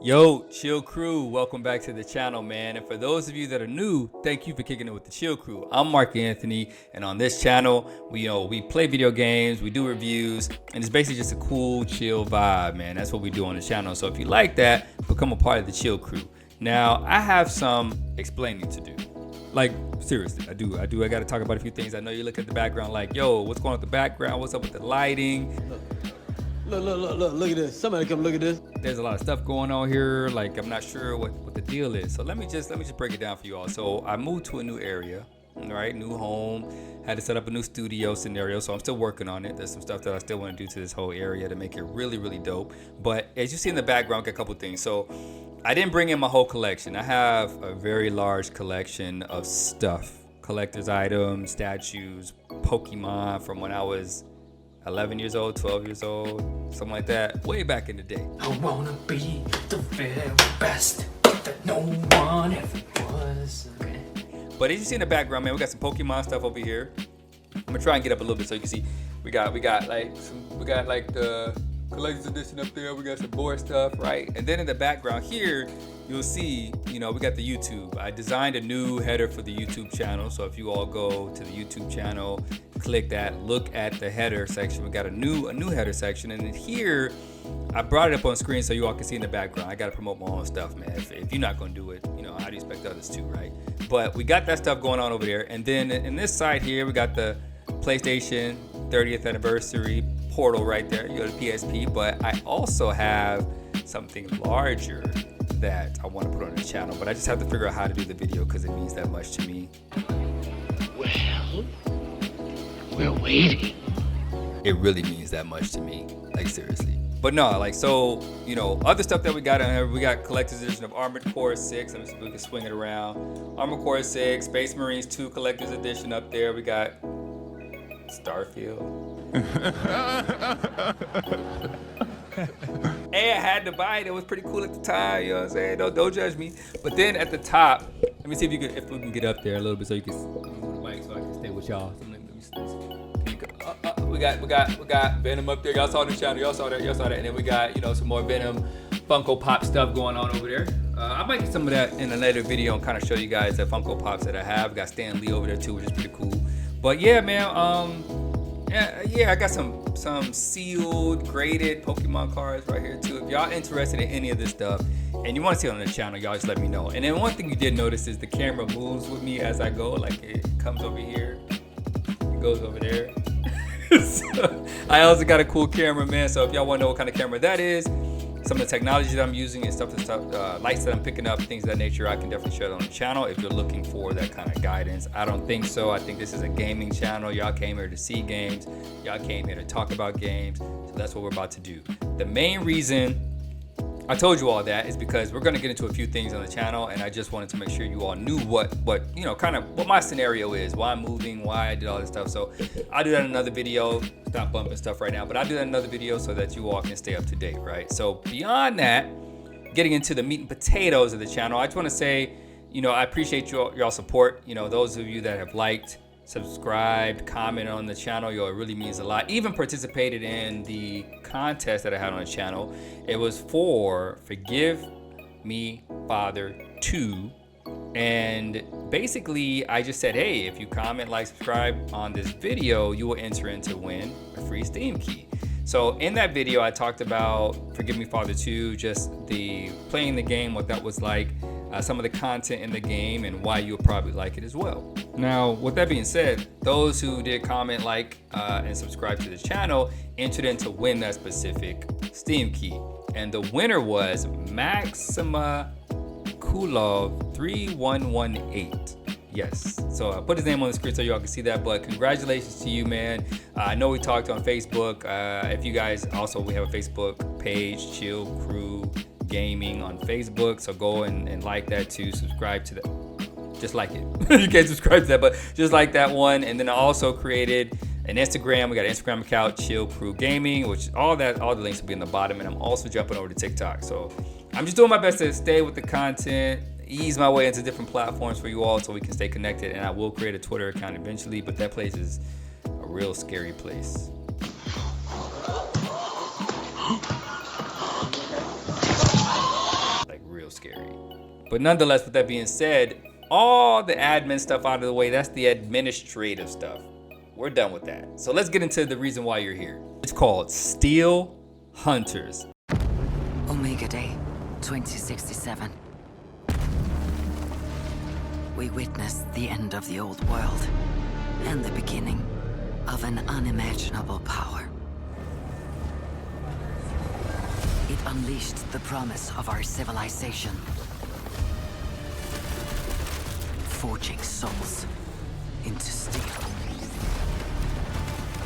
Yo, Chill Crew, welcome back to the channel, man. And for those of you that are new, thank you for kicking it with the Chill Crew. I'm Mark Anthony, and on this channel, we play video games, we do reviews, and it's basically just a cool, chill vibe, man. That's what we do on the channel. So if you like that, become a part of the Chill Crew. Now, I have some explaining to do. Like, seriously, I do. I got to talk about a few things. I know you look at the background like, yo, what's going on with the background? What's up with the lighting? Look at this. Somebody come look at this. There's a lot of stuff going on here. Like, I'm not sure what the deal is. So let me just break it down for you all. So I moved to a new area, all right, new home, had to set up a new studio scenario. So I'm still working on it. There's some stuff that I still want to do to this whole area to make it really, really dope. But as you see in the background, got a couple things. So I didn't bring in my whole collection. I have a very large collection of stuff, collector's items, statues, Pokemon from when I was 11 years old, 12 years old, something like that, way back in the day. I wanna be the very best that no one ever was. Okay. But as you see in the background, man, we got some Pokemon stuff over here. I'm gonna try and get up a little bit so you can see. We got like the collector's edition up there. We got some board stuff, right? And then in the background here, you'll see, we got the YouTube. I designed a new header for the YouTube channel. So if you all go to the YouTube channel, click that, look at the header section. We got a new header section. And then here, I brought it up on screen so you all can see in the background. I got to promote my own stuff, man. If you're not going to do it, how do you expect others to, right? But we got that stuff going on over there. And then in this side here, we got the PlayStation 30th anniversary portal right there. You go to PSP, but I also have something larger that I want to put on the channel, but I just have to figure out how to do the video because it means that much to me. Well, we're waiting. It really means that much to me, like seriously. But no, like, so, other stuff that we got on here, we got collector's edition of Armored Core 6. Let me see if we can swing it around. Armored Core 6, Space Marines 2 collector's edition up there. We got Starfield. Hey, I had to buy it. It was pretty cool at the time. You know what I'm saying? Don't judge me. But then at the top, let me see if we can get up there a little bit so you can move the mic so I can stay with y'all. We got Venom up there. Y'all saw the channel. Y'all saw that. And then we got some more Venom Funko Pop stuff going on over there. I might get some of that in a later video and kind of show you guys the Funko Pops that I have. Got Stan Lee over there too, which is pretty cool. But yeah, man. Yeah, I got some sealed, graded Pokemon cards right here too. If y'all interested in any of this stuff and you want to see it on the channel, y'all just let me know. And then one thing you did notice is the camera moves with me as I go. Like, it comes over here, it goes over there. So, I also got a cool camera, man. So if y'all want to know what kind of camera that is, some of the technology that I'm using and stuff, lights that I'm picking up, things of that nature, I can definitely share that on the channel if you're looking for that kind of guidance. I don't think so. I think this is a gaming channel. Y'all came here to see games. Y'all came here to talk about games. So that's what we're about to do. The main reason I told you all that is because we're going to get into a few things on the channel, and I just wanted to make sure you all knew what kind of what my scenario is, why I'm moving, why I did all this stuff. So I'll do that in another video. Stop bumping stuff right now, but I'll do that in another video so that you all can stay up to date, right? So beyond that, getting into the meat and potatoes of the channel, I just want to say, I appreciate y'all support. Those of you that have liked, subscribed, comment on the channel, it really means a lot. Even participated in the contest that I had on the channel. It was for Forgive Me Father 2. And basically, I just said, hey, if you comment, like, subscribe on this video, you will enter in to win a free Steam key. So in that video, I talked about Forgive Me Father 2, just the playing the game, what that was like, some of the content in the game, and why you'll probably like it as well. Now, with that being said, those who did comment, like, and subscribe to the channel entered in to win that specific Steam key. And the winner was Maxima Kulov 3118. Yes, so I put his name on the screen so y'all can see that, but congratulations to you, man. I know we talked on Facebook. If you guys also, we have a Facebook page, Chill Crew Gaming on Facebook, so go and like that too. Subscribe to that, just like it. You can't subscribe to that, but just like that one. And then I also created an Instagram. We got an Instagram account, Chill Crew Gaming, which all the links will be in the bottom. And I'm also jumping over to TikTok. So I'm just doing my best to stay with the content, ease my way into different platforms for you all so we can stay connected. And I will create a Twitter account eventually, but that place is a real scary place. But nonetheless, with that being said, all the admin stuff out of the way, that's the administrative stuff. We're done with that. So let's get into the reason why you're here. It's called Steel Hunters. Omega Day, 2067. We witnessed the end of the old world and the beginning of an unimaginable power. It unleashed the promise of our civilization, forging souls into steel,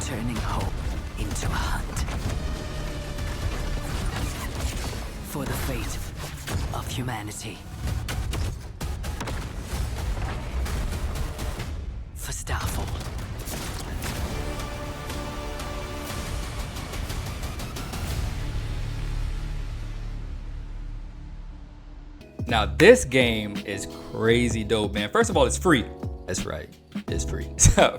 turning hope into a hunt for the fate of humanity. For Starfall. Now this game is crazy dope, man. First of all, it's free. That's right, it's free.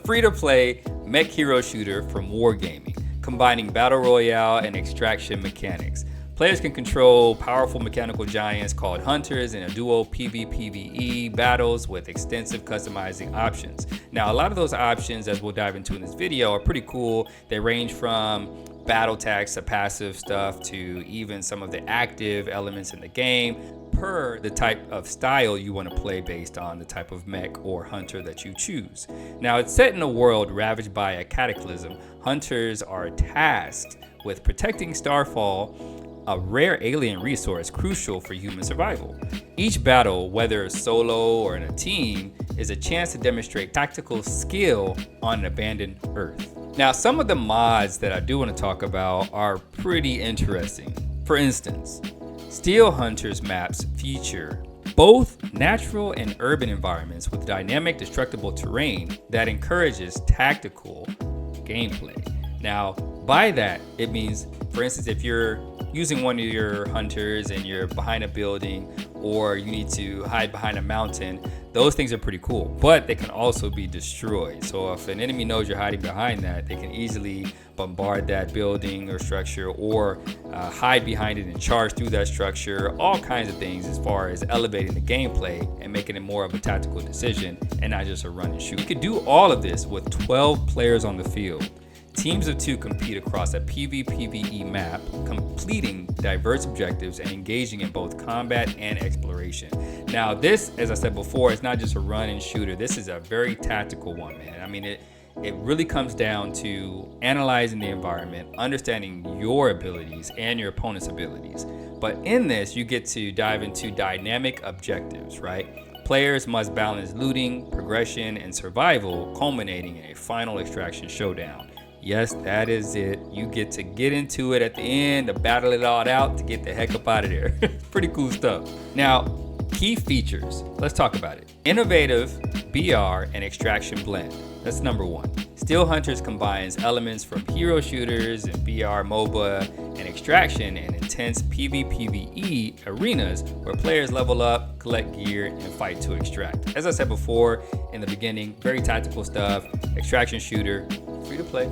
Free to play mech hero shooter from Wargaming, combining battle royale and extraction mechanics. Players can control powerful mechanical giants called hunters in a duo PvPvE battles with extensive customizing options. Now, a lot of those options, as we'll dive into in this video, are pretty cool. They range from battle tags to passive stuff to even some of the active elements in the game per the type of style you want to play based on the type of mech or hunter that you choose. Now, it's set in a world ravaged by a cataclysm. Hunters are tasked with protecting Starfall, a rare alien resource crucial for human survival. Each battle, whether solo or in a team, is a chance to demonstrate tactical skill on an abandoned Earth. Now, some of the mods that I do want to talk about are pretty interesting. For instance, Steel Hunters maps feature both natural and urban environments with dynamic destructible terrain that encourages tactical gameplay. Now, by that, it means, for instance, if you're using one of your hunters and you're behind a building or you need to hide behind a mountain, those things are pretty cool, but they can also be destroyed. So if an enemy knows you're hiding behind that, they can easily bombard that building or structure, or hide behind it and charge through that structure. All kinds of things as far as elevating the gameplay and making it more of a tactical decision and not just a run and shoot. You could do all of this with 12 players on the field. Teams of 2 compete across a PvPvE map, completing diverse objectives and engaging in both combat and exploration. Now this, as I said before, is not just a run and shooter. This is a very tactical one, man. I mean, it really comes down to analyzing the environment, understanding your abilities and your opponent's abilities. But in this, you get to dive into dynamic objectives, right? Players must balance looting, progression, and survival, culminating in a final extraction showdown. Yes, that is it. You get to get into it at the end to battle it all out to get the heck up out of there. Pretty cool stuff. Now, key features. Let's talk about it. Innovative BR and extraction blend. That's number 1. Steel Hunters combines elements from hero shooters and BR MOBA and extraction in intense PvPvE arenas where players level up, collect gear, and fight to extract. As I said before in the beginning, very tactical stuff. Extraction shooter, free to play.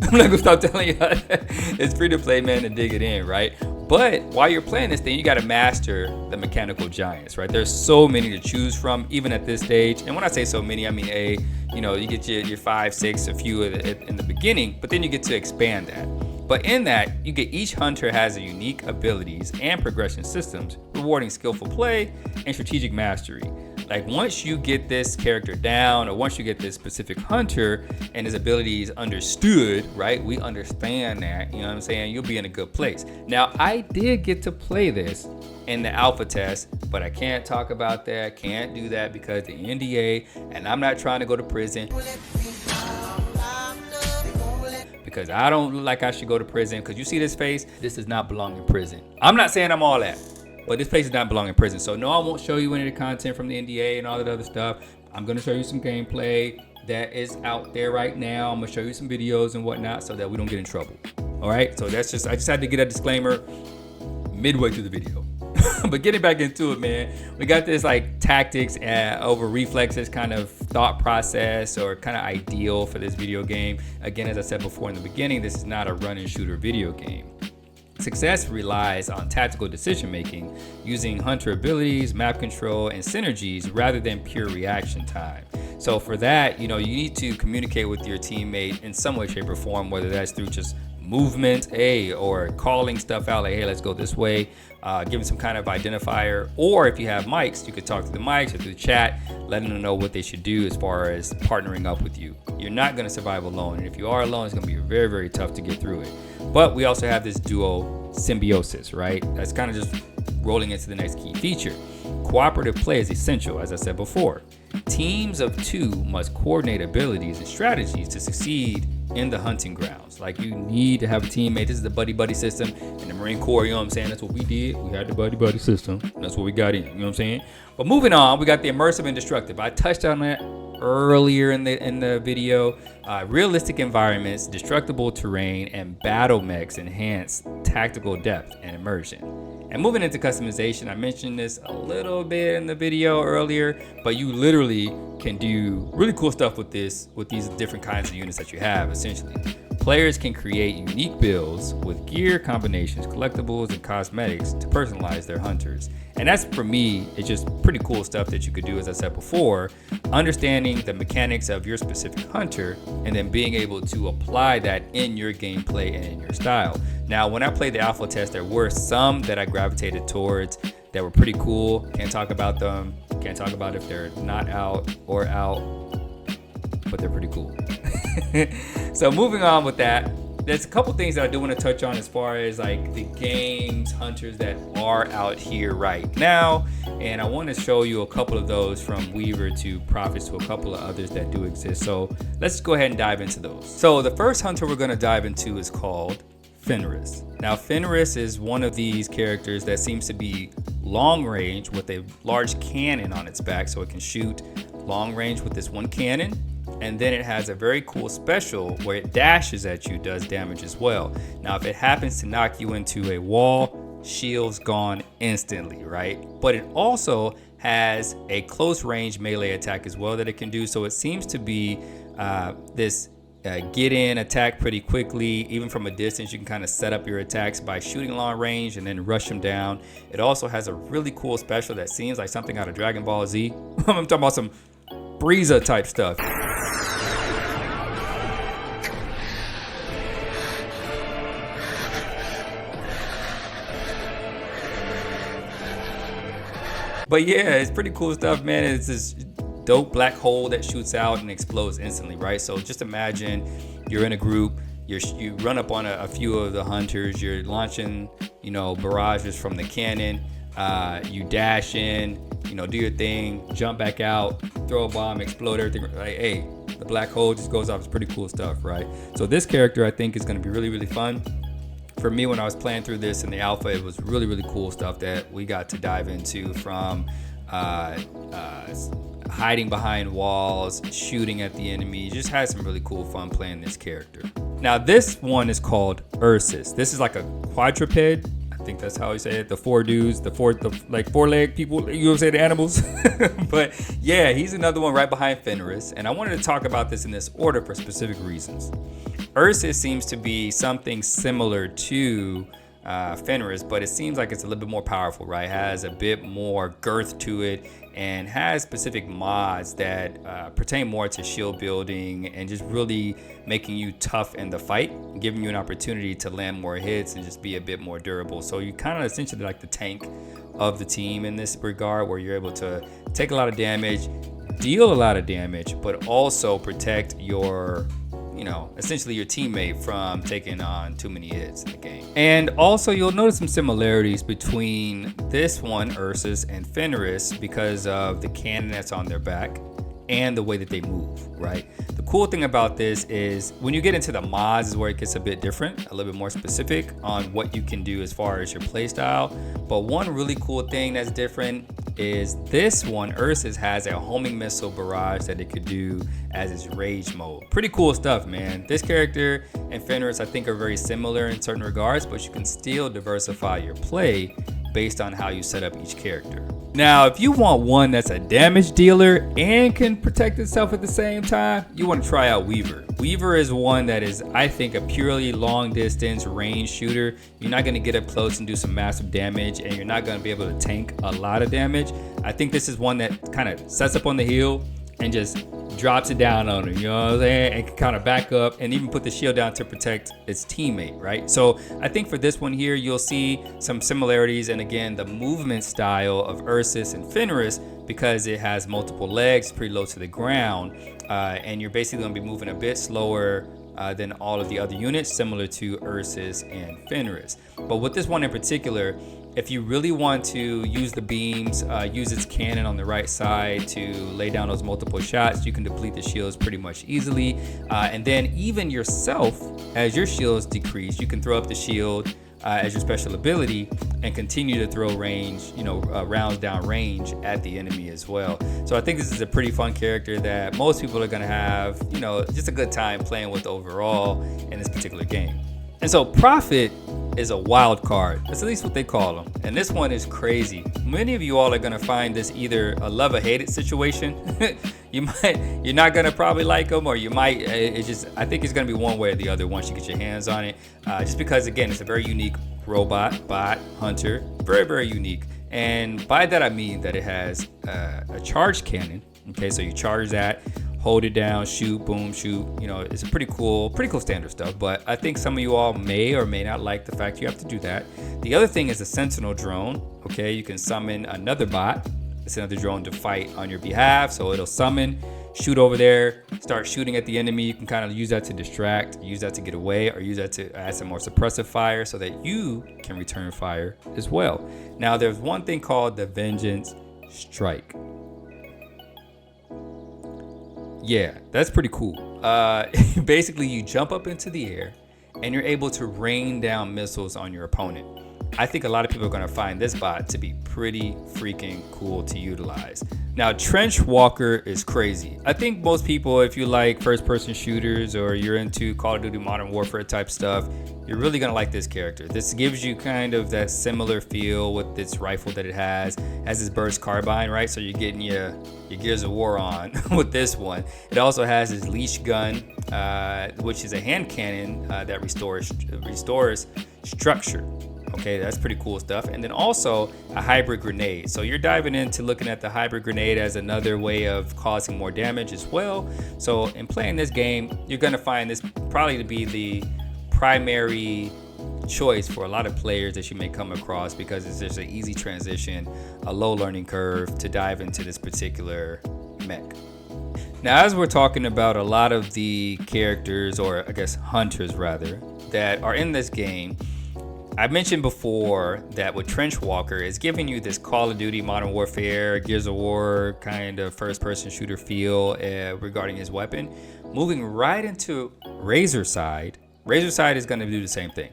I'm not gonna stop telling you it's free to play, man, and dig it in, right? But while you're playing this thing, you gotta master the mechanical giants, right? There's so many to choose from, even at this stage. And when I say so many, I mean, you get your 5, 6, a few in the beginning, but then you get to expand that. But in that, you get each hunter has a unique abilities and progression systems, rewarding skillful play and strategic mastery. Like once you get this character down, or once you get this specific hunter and his abilities understood, right? We understand that, you know what I'm saying? You'll be in a good place. Now, I did get to play this in the alpha test, but I can't talk about that, can't do that because the NDA, and I'm not trying to go to prison. Because I don't look like I should go to prison. Because you see this face, this does not belong in prison. I'm not saying I'm all that, but this place does not belong in prison. So no, I won't show you any of the content from the NDA and all that other stuff. I'm gonna show you some gameplay that is out there right now. I'm gonna show you some videos and whatnot so that we don't get in trouble. All right, so that's just, I just had to get a disclaimer midway through the video. But getting back into it, man, we got this like tactics over reflexes kind of thought process, or kind of ideal for this video game. Again, as I said before in the beginning, this is not a run and shooter video game. Success relies on tactical decision making, using hunter abilities, map control, and synergies rather than pure reaction time. So for that, you need to communicate with your teammate in some way, shape, or form, whether that's through just movement, or calling stuff out like, hey, let's go this way, giving some kind of identifier, or if you have mics, you could talk to the mics or through the chat, letting them know what they should do as far as partnering up with you. You're not going to survive alone, and if you are alone, it's going to be very, very tough to get through it. But we also have this duo symbiosis, right? That's kind of just rolling into the next key feature. Cooperative play is essential, as I said before. Teams of two must coordinate abilities and strategies to succeed in the hunting grounds. Like, you need to have a teammate. This is the buddy-buddy system in the Marine Corps, you know what I'm saying? That's what we did. We had the buddy-buddy system. That's what we got in, you know what I'm saying? But moving on, we got the immersive and destructive. I touched on that earlier in the video. Realistic environments, destructible terrain, and battle mechs enhance tactical depth and immersion. And moving into customization, I mentioned this a little bit in the video earlier, but you literally can do really cool stuff with these different kinds of units that you have, essentially. Players can create unique builds with gear combinations, collectibles, and cosmetics to personalize their hunters. And that's, for me, it's just pretty cool stuff that you could do, as I said before, understanding the mechanics of your specific hunter and then being able to apply that in your gameplay and in your style. Now, when I played the alpha test, there were some that I gravitated towards that were pretty cool. Can't talk about them. Can't talk about if they're not out or out, but they're pretty cool. So moving on with that, there's a couple things that I do want to touch on as far as like the games hunters that are out here right now, and I want to show you a couple of those, from Weaver to Prophets to a couple of others that do exist. So let's go ahead and dive into those. So the first hunter we're going to dive into is called Fenris. Now, Fenris is one of these characters that seems to be long range with a large cannon on its back, so it can shoot long range with this one cannon. And then it has a very cool special where it dashes at you, does damage as well. Now, if it happens to knock you into a wall, shield's gone instantly, right? But it also has a close range melee attack as well that it can do. So it seems to be this get in attack pretty quickly. Even from a distance, you can kind of set up your attacks by shooting long range and then rush them down. It also has a really cool special that seems like something out of Dragon Ball Z. I'm talking about some Frieza type stuff. But yeah, it's pretty cool stuff, man. It's this dope black hole that shoots out and explodes instantly, right? So just imagine you're in a group, you run up on a few of the hunters, you're launching, barrages from the cannon, you dash in, do your thing, jump back out, throw a bomb, explode everything. Like, hey, the black hole just goes off. It's pretty cool stuff, right? So this character, I think, is going to be really, really fun. For me, when I was playing through this in the alpha, it was really, really cool stuff that we got to dive into, from hiding behind walls, shooting at the enemy. Just had some really cool fun playing this character. Now, this one is called Ursus. This is like a quadruped. I think that's how you say it. The four dudes, the four-legged people, you would say, the animals. But yeah, he's another one right behind Fenris. And I wanted to talk about this in this order for specific reasons. Ursus seems to be something similar to Fenris, but it seems like it's a little bit more powerful, right? Has a bit more girth to it and has specific mods that pertain more to shield building and just really making you tough in the fight, giving you an opportunity to land more hits and just be a bit more durable. So you kind of essentially like the tank of the team in this regard, where you're able to take a lot of damage, deal a lot of damage, but also protect your essentially your teammate from taking on too many hits in the game. And also, you'll notice some similarities between this one, Ursus, and Fenris because of the cannon that's on their back and the way that they move, right? The cool thing about this is when you get into the mods is where it gets a bit different, a little bit more specific on what you can do as far as your playstyle. But one really cool thing that's different is this one, Ursus, has a homing missile barrage that it could do as its rage mode. Pretty cool stuff, man. This character and Fenris, I think, are very similar in certain regards, but you can still diversify your play based on how you set up each character. Now, if you want one that's a damage dealer and can protect itself at the same time, you want to try out Weaver. Weaver is one that is, I think, a purely long distance range shooter. You're not going to get up close and do some massive damage, and you're not going to be able to tank a lot of damage. I think this is one that kind of sets up on the hill and just drops it down on her, you know what I'm saying? And can kind of back up and even put the shield down to protect its teammate, right? So I think for this one here, you'll see some similarities. And again, the movement style of Ursus and Fenris, because it has multiple legs, pretty low to the ground, and you're basically gonna be moving a bit slower than all of the other units, similar to Ursus and Fenris. But with this one in particular, if you really want to use the beams, use its cannon on the right side to lay down those multiple shots, you can deplete the shields pretty much easily. And then even yourself, as your shields decrease, you can throw up the shield as your special ability and continue to throw range, rounds down range at the enemy as well. So I think this is a pretty fun character that most people are gonna have, just a good time playing with overall in this particular game. And so Prophet is a wild card. That's at least what they call him. And this one is crazy. Many of you all are gonna find this either a love or hate it situation. You're not gonna probably like him, or you might. I think it's gonna be one way or the other once you get your hands on it. Just because, again, it's a very unique robot, bot, hunter, very, very unique. And by that I mean that it has a charge cannon. Okay, so you charge that, hold it down, shoot, boom, shoot. It's a pretty cool standard stuff. But I think some of you all may or may not like the fact you have to do that. The other thing is the Sentinel drone. Okay, you can summon another bot. It's another drone to fight on your behalf. So it'll summon, shoot over there, start shooting at the enemy. You can kind of use that to distract, use that to get away, or use that to add some more suppressive fire so that you can return fire as well. Now, there's one thing called the Vengeance Strike. Yeah, that's pretty cool. Basically, you jump up into the air and you're able to rain down missiles on your opponent. I think a lot of people are going to find this bot to be pretty freaking cool to utilize. Now, Trench Walker is crazy. I think most people, if you like first-person shooters or you're into Call of Duty Modern Warfare type stuff, you're really going to like this character. This gives you kind of that similar feel with this rifle that it has this burst carbine, right? So you're getting your Gears of War on with this one. It also has this leash gun, which is a hand cannon that restores structure. Okay, that's pretty cool stuff. And then also a hybrid grenade. So you're diving into looking at the hybrid grenade as another way of causing more damage as well. So in playing this game, you're gonna find this probably to be the primary choice for a lot of players that you may come across, because it's just an easy transition, a low learning curve to dive into this particular mech. Now, as we're talking about a lot of the characters, or I guess hunters rather, that are in this game, I mentioned before that with Trench Walker is giving you this Call of Duty Modern Warfare, Gears of War kind of first-person shooter feel regarding his weapon. Moving right into Razorside. Razorside is going to do the same thing.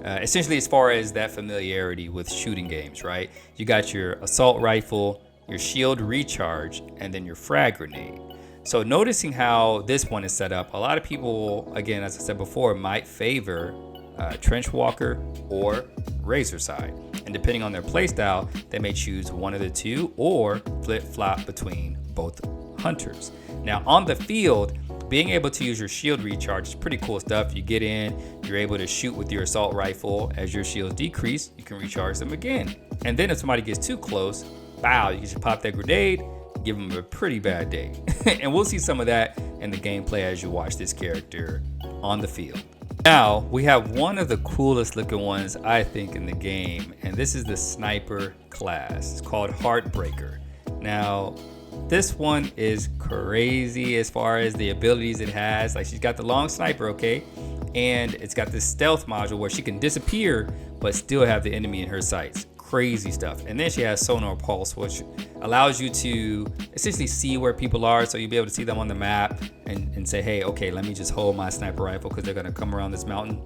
Essentially, as far as that familiarity with shooting games, right? You got your assault rifle, your shield recharge, and then your frag grenade. So noticing how this one is set up, a lot of people, again, as I said before, might favor Trench Walker or Razorside, and depending on their playstyle, they may choose one of the two or flip-flop between both hunters. Now, on the field, being able to use your shield recharge is pretty cool stuff. You get in, you're able to shoot with your assault rifle. As your shields decrease, you can recharge them again. And then if somebody gets too close, bow, you just pop that grenade, give them a pretty bad day. And we'll see some of that in the gameplay as you watch this character on the field. Now, we have one of the coolest looking ones, I think, in the game, and this is the sniper class. It's called Heartbreaker. Now, this one is crazy as far as the abilities it has. Like, she's got the long sniper, okay? And it's got this stealth module where she can disappear, but still have the enemy in her sights. Crazy stuff. And then she has Sonar Pulse, which allows you to essentially see where people are, so you'll be able to see them on the map and say, hey, okay, let me just hold my sniper rifle because they're gonna come around this mountain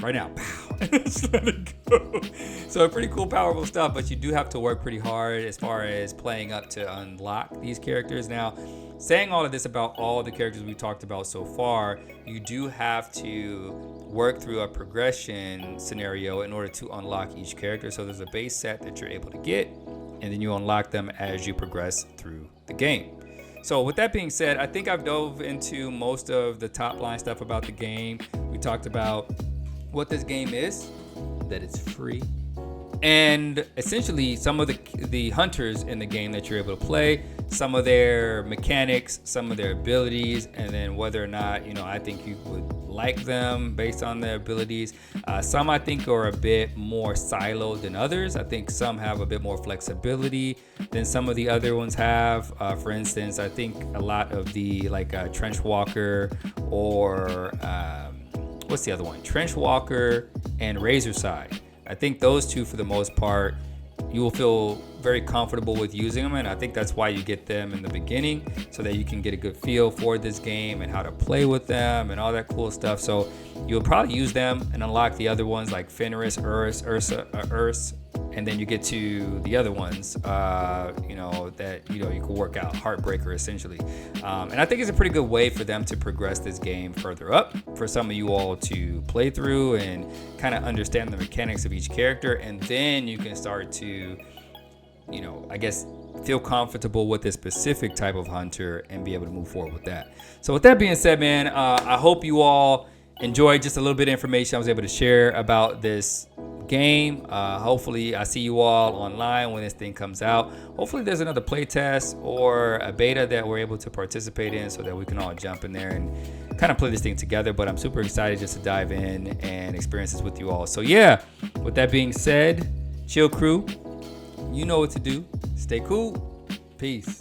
right now. Pow. Just let it go. So pretty cool, powerful stuff, but you do have to work pretty hard as far as playing up to unlock these characters. Now, saying all of this about all the characters we talked about so far, you do have to work through a progression scenario in order to unlock each character. So there's a base set that you're able to get, and then you unlock them as you progress through the game. So with that being said, I think I've dove into most of the top line stuff about the game. We talked about what this game is, that it's free, and essentially some of the hunters in the game that you're able to play, some of their mechanics, some of their abilities, and then whether or not, I think you would like them based on their abilities. Some I think are a bit more siloed than others. I think some have a bit more flexibility than some of the other ones have. For instance, I think a lot of the Trench Walker or what's the other one? Trench Walker and Razorside. I think those two, for the most part, you will feel very comfortable with using them, and I think that's why you get them in the beginning, so that you can get a good feel for this game and how to play with them and all that cool stuff. So you'll probably use them and unlock the other ones like Fenris, Ursa, and then you get to the other ones, that you can work out. Heartbreaker, essentially. And I think it's a pretty good way for them to progress this game further up, for some of you all to play through and kind of understand the mechanics of each character, and then you can start to, I guess, feel comfortable with this specific type of hunter and be able to move forward with that. So with that being said, man, I hope you all enjoyed just a little bit of information I was able to share about this game. Hopefully I see you all online when this thing comes out. Hopefully there's another playtest or a beta that we're able to participate in, so that we can all jump in there and kind of play this thing together. But I'm super excited just to dive in and experience this with you all. So yeah, with that being said, Chill Crew, you know what to do. Stay cool. Peace.